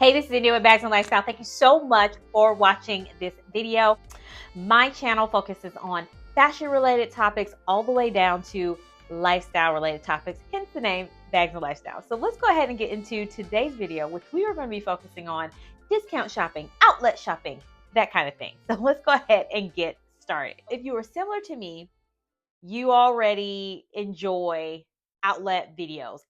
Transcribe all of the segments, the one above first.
Hey, this is India with Bags and Lifestyle. Thank you so much for watching this video. My channel focuses on fashion related topics all the way down to lifestyle related topics, hence the name Bags and Lifestyle. So let's go ahead and get into today's video, which we are going to be focusing on discount shopping, outlet shopping, that kind of thing. So let's go ahead and get started. If you are similar to me, you already enjoy outlet videos.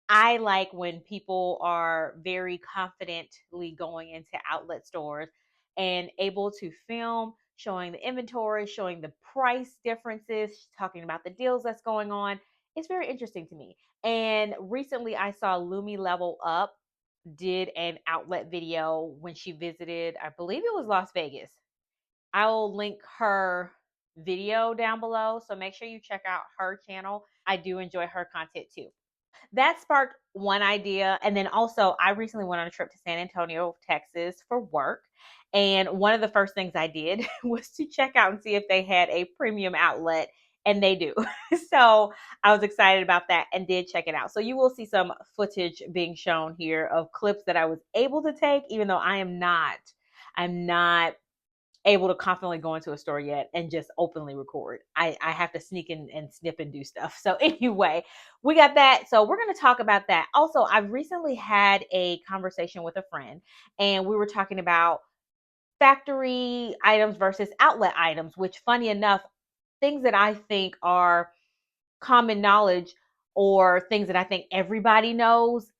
I like when people are very confidently going into outlet stores and able to film, showing the inventory, showing the price differences, talking about the deals that's going on. It's very interesting to me. And recently I saw Lumi Level Up did an outlet video when she visited, I believe it was Las Vegas. I will link her video down below. So make sure you check out her channel. I do enjoy her content too. That sparked one idea. And then also, I recently went on a trip to San Antonio, Texas for work. And one of the first things I did was to check out and see if they had a premium outlet. And they do. So I was excited about that and did check it out. So you will see some footage being shown here of clips that I was able to take, even though I'm not able to confidently go into a store yet and just openly record. I have to sneak in and snip and do stuff. So anyway, we got that. So we're going to talk about that. Also, I've recently had a conversation with a friend and we were talking about factory items versus outlet items, which funny enough, things that I think are common knowledge or things that I think everybody knows,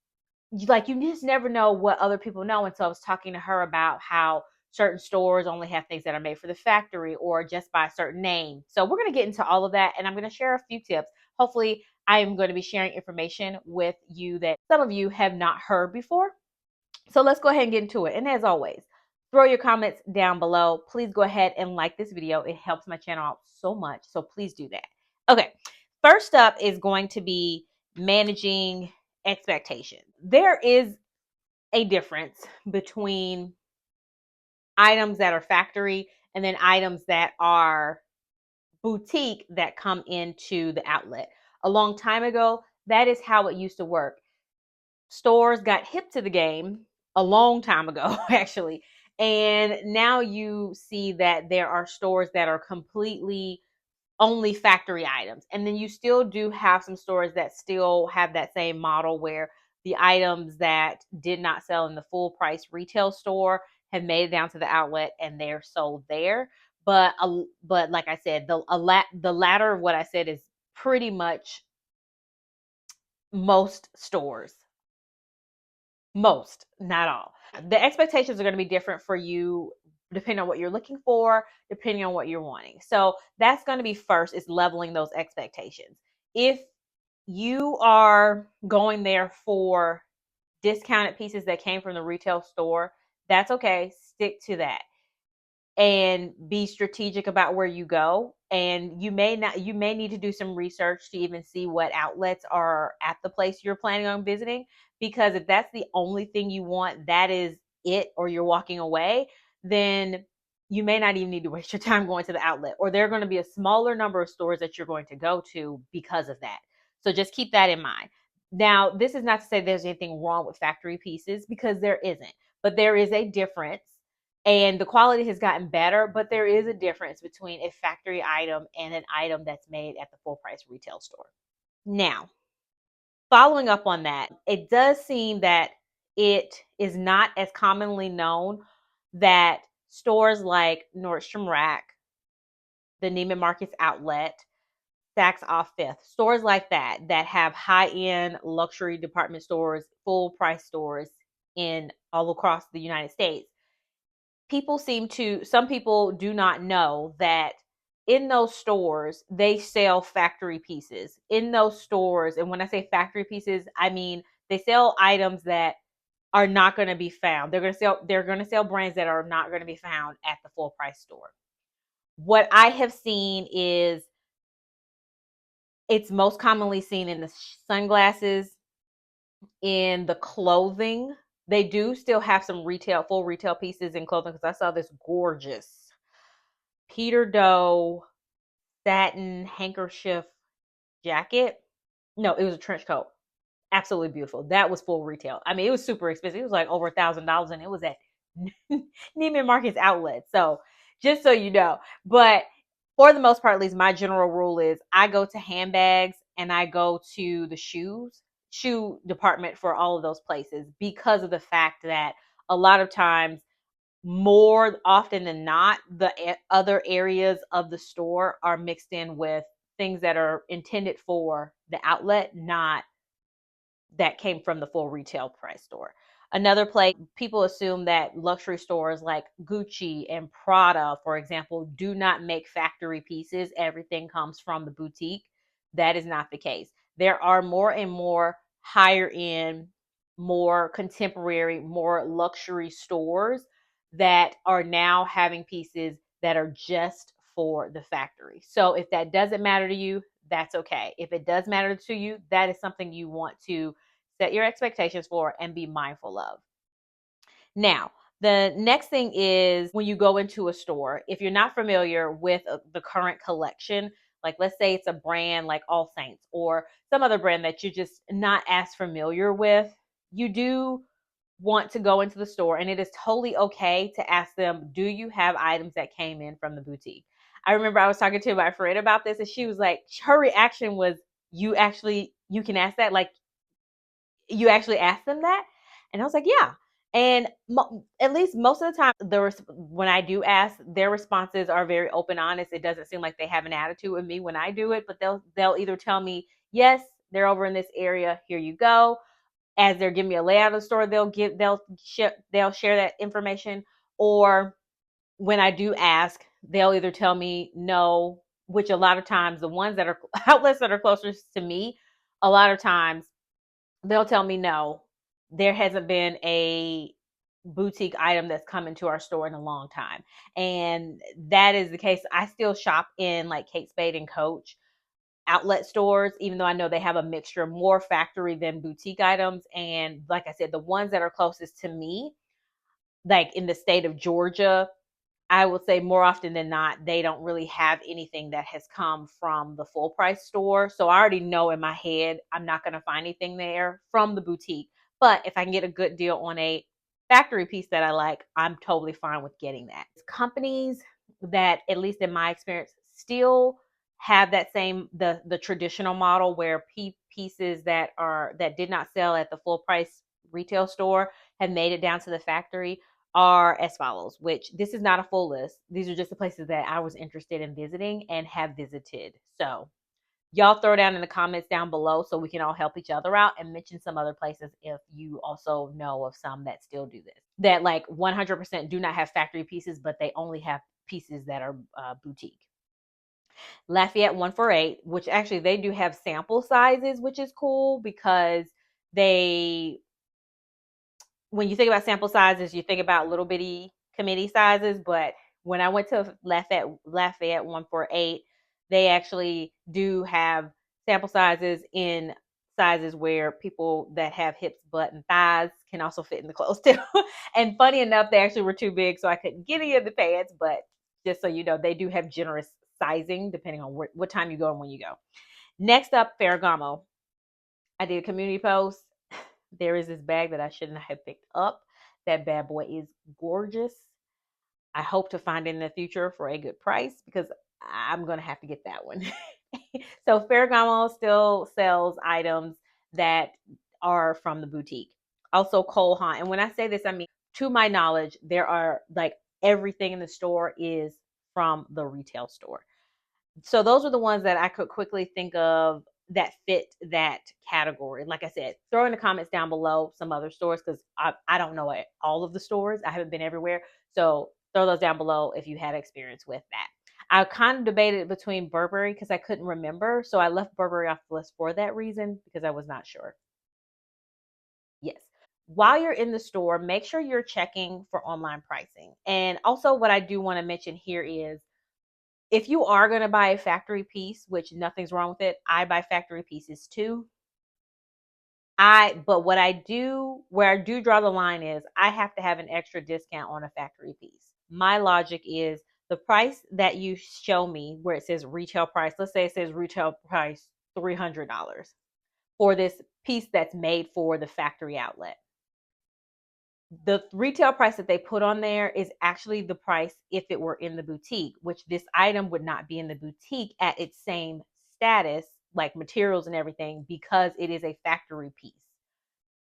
like you just never know what other people know. And so I was talking to her about how certain stores only have things that are made for the factory or just by a certain name. So we're going to get into all of that and I'm going to share a few tips. Hopefully I am going to be sharing information with you that some of you have not heard before. So let's go ahead and get into it. And as always, throw your comments down below. Please go ahead and like this video. It helps my channel out so much. So please do that. Okay. First up is going to be managing expectations. There is a difference between items that are factory and then items that are boutique that come into the outlet. A long time ago, that is how it used to work. Stores got hip to the game a long time ago, actually. And now you see that there are stores that are completely only factory items. And then you still do have some stores that still have that same model where the items that did not sell in the full price retail store have made it down to the outlet and they're sold there. But like I said, the latter of what I said is pretty much most stores. Most, not all. The expectations are going to be different for you depending on what you're looking for, depending on what you're wanting. So that's going to be first is leveling those expectations. If you are going there for discounted pieces that came from the retail store, that's okay. Stick to that and be strategic about where you go. And you may need to do some research to even see what outlets are at the place you're planning on visiting, because if that's the only thing you want, that is it, or you're walking away, then you may not even need to waste your time going to the outlet, or there are going to be a smaller number of stores that you're going to go to because of that. So just keep that in mind. Now, this is not to say there's anything wrong with factory pieces, because there isn't, but there is a difference and the quality has gotten better, but there is a difference between a factory item and an item that's made at the full price retail store. Now, following up on that, it does seem that it is not as commonly known that stores like Nordstrom Rack, the Neiman Marcus outlet, Saks Off Fifth, stores like that have high-end luxury department stores, full price stores in all across the United States. Some people do not know that in those stores, they sell factory pieces in those stores. And when I say factory pieces, I mean, they sell items that are not going to be found. They're going to sell brands that are not going to be found at the full price store. What I have seen is it's most commonly seen in the sunglasses, in the clothing. They do still have some full retail pieces in clothing, because I saw this gorgeous Peter Doe satin handkerchief jacket. No, it was a trench coat. absolutely beautiful. That was full retail. I mean, it was super expensive. It was like over $1,000, and it was at Neiman Marcus outlet. So just so you know, but for the most part, at least my general rule is I go to handbags and I go to the shoe department for all of those places because of the fact that a lot of times, more often than not, the other areas of the store are mixed in with things that are intended for the outlet, not that came from the full retail price store. Another place, people assume that luxury stores like Gucci and Prada, for example, do not make factory pieces. Everything comes from the boutique. That is not the case. There are more and more higher end, more contemporary, more luxury stores that are now having pieces that are just for the factory. So if that doesn't matter to you, that's okay. If it does matter to you, that is something you want to set your expectations for and be mindful of. Now, the next thing is when you go into a store, if you're not familiar with the current collection, like let's say it's a brand like All Saints or some other brand that you're just not as familiar with, you do want to go into the store, and it is totally okay to ask them, do you have items that came in from the boutique? I remember I was talking to my friend about this, and she was like, her reaction was, you can ask that? Like, you actually ask them that? And I was like, yeah. And at least most of the time, when I do ask, their responses are very open, honest. It doesn't seem like they have an attitude with me when I do it, but they'll either tell me, yes, they're over in this area. Here you go. As they're giving me a layout of the store, they'll share that information. Or when I do ask, they'll either tell me no, which a lot of times the ones that are outlets that are closest to me, a lot of times they'll tell me no, there hasn't been a boutique item that's come into our store in a long time. And that is the case. I still shop in like Kate Spade and Coach outlet stores, even though I know they have a mixture more factory than boutique items. And like I said, the ones that are closest to me, like in the state of Georgia, I would say more often than not, they don't really have anything that has come from the full price store. So I already know in my head, I'm not going to find anything there from the boutique. But if I can get a good deal on a factory piece that I like, I'm totally fine with getting that. Companies that, at least in my experience, still have that same the traditional model where pieces that did not sell at the full price retail store have made it down to the factory are as follows, which this is not a full list. These are just the places that I was interested in visiting and have visited. So y'all throw down in the comments down below so we can all help each other out and mention some other places if you also know of some that still do this. That like 100% do not have factory pieces, but they only have pieces that are boutique. Lafayette 148, which actually they do have sample sizes, which is cool because they when you think about sample sizes, you think about little bitty committee sizes. But when I went to Lafayette 148, they actually do have sample sizes in sizes where people that have hips, butt, and thighs can also fit in the clothes too. And funny enough, they actually were too big, so I couldn't get any of the pants. But just so you know, they do have generous sizing depending on what time you go and when you go. Next up, Ferragamo. I did a community post. There is this bag that I shouldn't have picked up. That bad boy is gorgeous. I hope to find it in the future for a good price because I'm going to have to get that one. So Ferragamo still sells items that are from the boutique. Also Cole Haan. And when I say this, I mean, to my knowledge, there are like everything in the store is from the retail store. So those are the ones that I could quickly think of that fit that category. Like I said, throw in the comments down below some other stores because I don't know all of the stores. I haven't been everywhere. So throw those down below if you had experience with that. I kind of debated between Burberry because I couldn't remember. So I left Burberry off the list for that reason because I was not sure. Yes. While you're in the store, make sure you're checking for online pricing. And also, what I do want to mention here is if you are going to buy a factory piece, which nothing's wrong with it, I buy factory pieces too. But what I do, where I do draw the line is I have to have an extra discount on a factory piece. My logic is the price that you show me where it says retail price, let's say it says retail price $300. for this piece that's made for the factory outlet. The retail price that they put on there is actually the price if it were in the boutique, which this item would not be in the boutique at its same status, like materials and everything, because it is a factory piece.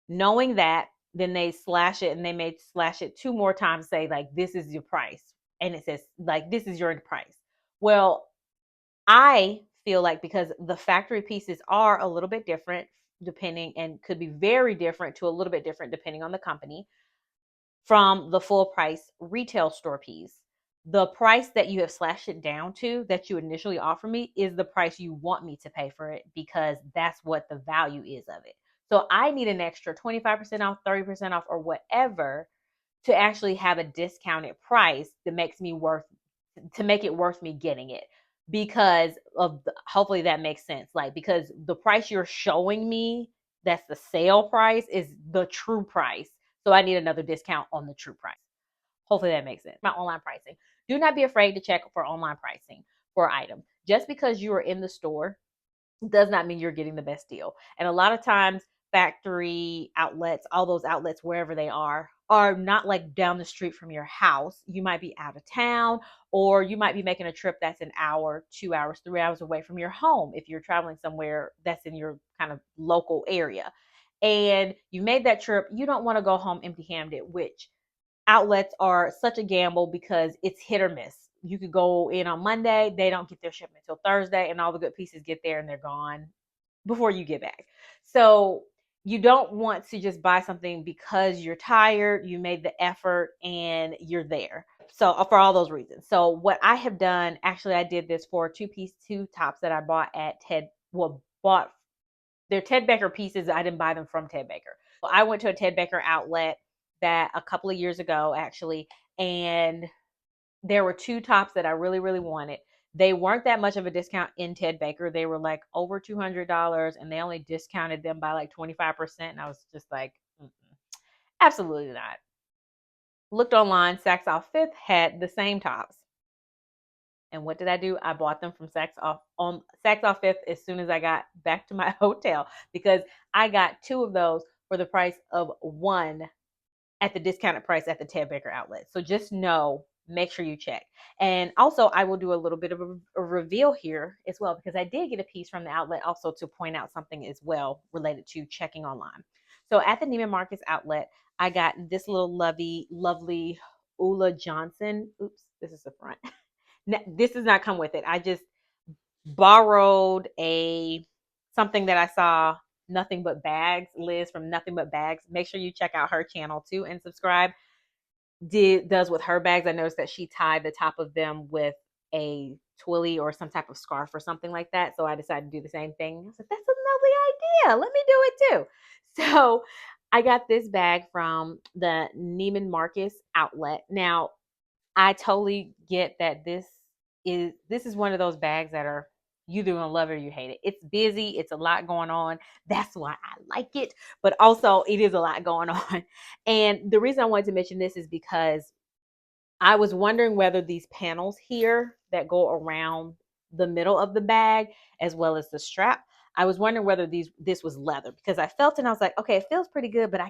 Knowing that, then they slash it, and they may slash it 2 more times, say like, this is your price. And it says like, this is your price. Well, I feel like because the factory pieces are a little bit different depending, and could be very different to a little bit different depending on the company, from the full price retail store piece. The price that you have slashed it down to, that you initially offer me, is the price you want me to pay for it, because that's what the value is of it. So I need an extra 25% off, 30% off, or whatever, to actually have a discounted price that makes me worth, to make it worth me getting it, because of hopefully that makes sense. Like, because the price you're showing me, that's the sale price, is the true price. So I need another discount on the true price. Hopefully that makes sense. My online pricing. Do not be afraid to check for online pricing for items. Just because you are in the store does not mean you're getting the best deal. And a lot of times, factory outlets, all those outlets, wherever they are not like down the street from your house. You might be out of town, or you might be making a trip that's an hour, 2 hours, 3 hours away from your home if you're traveling somewhere that's in your kind of local area. And you made that trip, you don't want to go home empty handed, which outlets are such a gamble because it's hit or miss. You could go in on Monday, they don't get their shipment until Thursday, and all the good pieces get there and they're gone before you get back. So you don't want to just buy something because you're tired, you made the effort, and you're there. So for all those reasons. So what I have done, actually, I did this for two tops that I bought at Ted. Well, bought, they're Ted Baker pieces. I didn't buy them from Ted Baker. I went to a Ted Baker outlet that a couple of years ago, actually, and there were two tops that I really, really wanted. They weren't that much of a discount in Ted Baker. They were like over $200, and they only discounted them by like 25%. And I was just like, absolutely not. Looked online, Saks Off Fifth had the same tops. And what did I do? I bought them from Saks Off Fifth as soon as I got back to my hotel, because I got two of those for the price of one at the discounted price at the Ted Baker outlet. So just know, make sure you check. And also, I will do a little bit of a reveal here as well, because I did get a piece from the outlet also to point out something as well related to checking online. So at the Neiman Marcus outlet, I got this little lovely Ulla Johnson. Oops, this is the front. This does not come with it. I just borrowed something that I saw, Nothing But Bags, Liz from Nothing But Bags. Make sure you check out her channel too and subscribe. Does with her bags. I noticed that she tied the top of them with a twilly or some type of scarf or something like that. So I decided to do the same thing. I was like, that's a lovely idea. Let me do it too. So I got this bag from the Neiman Marcus outlet. Now, I totally get that this is one of those bags that are, you either gonna love it or you hate it. It's busy, it's a lot going on. That's why I like it, but also it is a lot going on. And the reason I wanted to mention this is because I was wondering whether these panels here that go around the middle of the bag, as well as the strap, I was wondering whether this was leather, because I felt it and I was like, okay, it feels pretty good, but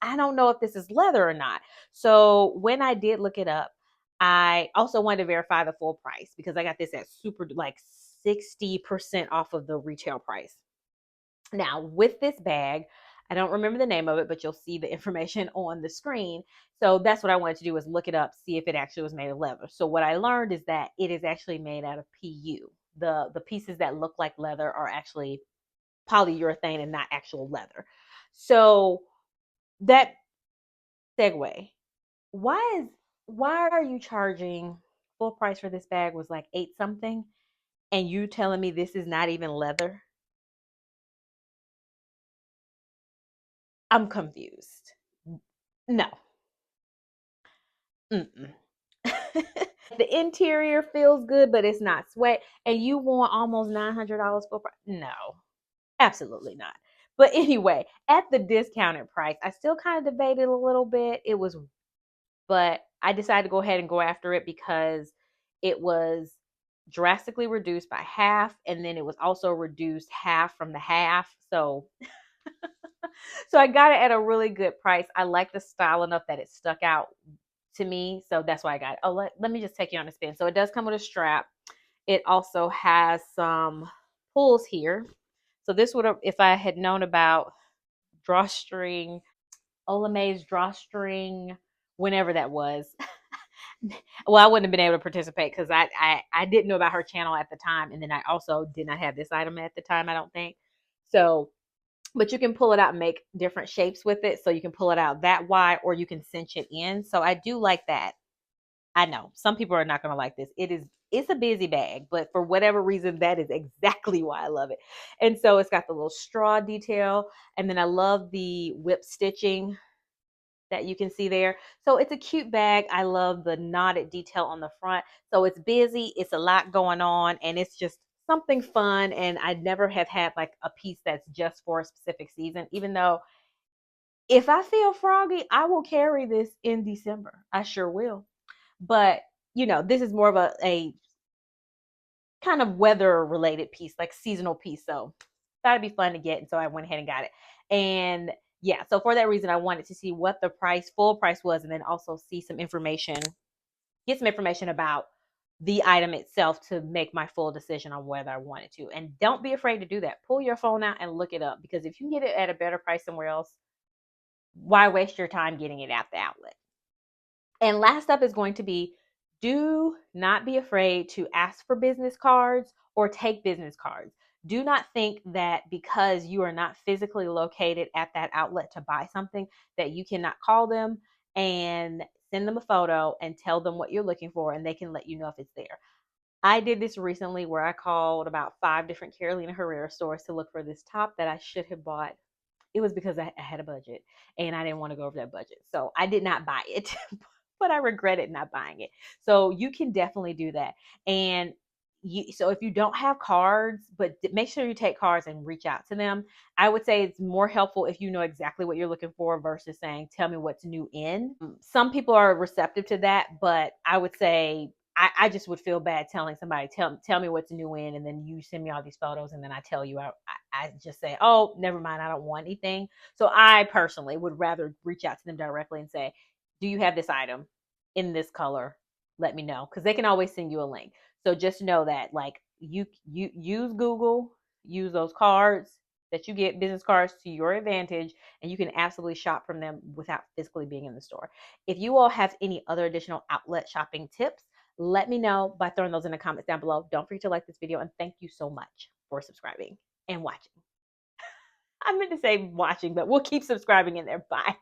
I don't know if this is leather or not. So when I did look it up, I also wanted to verify the full price, because I got this at super like 60% off of the retail price. Now, with this bag, I don't remember the name of it, but you'll see the information on the screen. So that's what I wanted to do, is look it up, see if it actually was made of leather. So what I learned is that it is actually made out of PU. The pieces that look like leather are actually polyurethane and not actual leather. So that segue, why are you charging full price for this bag was like 8 something, and you telling me this is not even leather? I'm confused. No. Mm-mm. The interior feels good, but it's not sweat, and you want almost $900 for no, absolutely not. But anyway, at the discounted price, I still kind of debated a little bit. But I decided to go ahead and go after it because it was drastically reduced by half, and then it was also reduced half from the half. So so I got it at a really good price. I like the style enough that it stuck out to me. So that's why I got it. Oh, let me just take you on a spin. So it does come with a strap. It also has some pulls here. So this would have, if I had known about drawstring, Olamay's drawstring, whenever that was. Well, I wouldn't have been able to participate because I didn't know about her channel at the time, and then I also did not have this item at the time, I don't think. So, but you can pull it out and make different shapes with it. So you can pull it out that wide, or you can cinch it in. So I do like that. I know some people are not going to like this. It's a busy bag, but for whatever reason, that is exactly why I love it. And so it's got the little straw detail, and then I love the whip stitching that you can see there. So it's a cute bag. I love the knotted detail on the front. So it's busy, it's a lot going on, and it's just something fun. And I never have had like a piece that's just for a specific season, even though if I feel froggy, I will carry this in December. I sure will. But this is more of a kind of weather related piece, like seasonal piece. So thought it'd be fun to get. And so I went ahead and got it. And yeah, so for that reason, I wanted to see what the full price was, and then also see some information, get some information about the item itself to make my full decision on whether I wanted to. And don't be afraid to do that. Pull your phone out and look it up, because if you can get it at a better price somewhere else, why waste your time getting it at the outlet? And last up is going to be, do not be afraid to ask for business cards or take business cards. Do not think that because you are not physically located at that outlet to buy something that you cannot call them and send them a photo and tell them what you're looking for, and they can let you know if it's there. I did this recently where I called about 5 different Carolina Herrera stores to look for this top that I should have bought. It was because I had a budget and I didn't want to go over that budget. So I did not buy it, but I regretted not buying it. So you can definitely do that. And so if you don't have cards, but make sure you take cards and reach out to them. I would say it's more helpful if you know exactly what you're looking for versus saying, tell me what's new in. Some people are receptive to that, but I would say I just would feel bad telling somebody, tell me what's new in, and then you send me all these photos, and then I tell you, I just say, oh, never mind, I don't want anything. So I personally would rather reach out to them directly and say, do you have this item in this color? Let me know, because they can always send you a link. So just know that, like, you use Google, use those cards that you get, business cards, to your advantage, and you can absolutely shop from them without physically being in the store. If you all have any other additional outlet shopping tips, let me know by throwing those in the comments down below. Don't forget to like this video, and thank you so much for subscribing and watching. I meant to say watching, but we'll keep subscribing in there. Bye.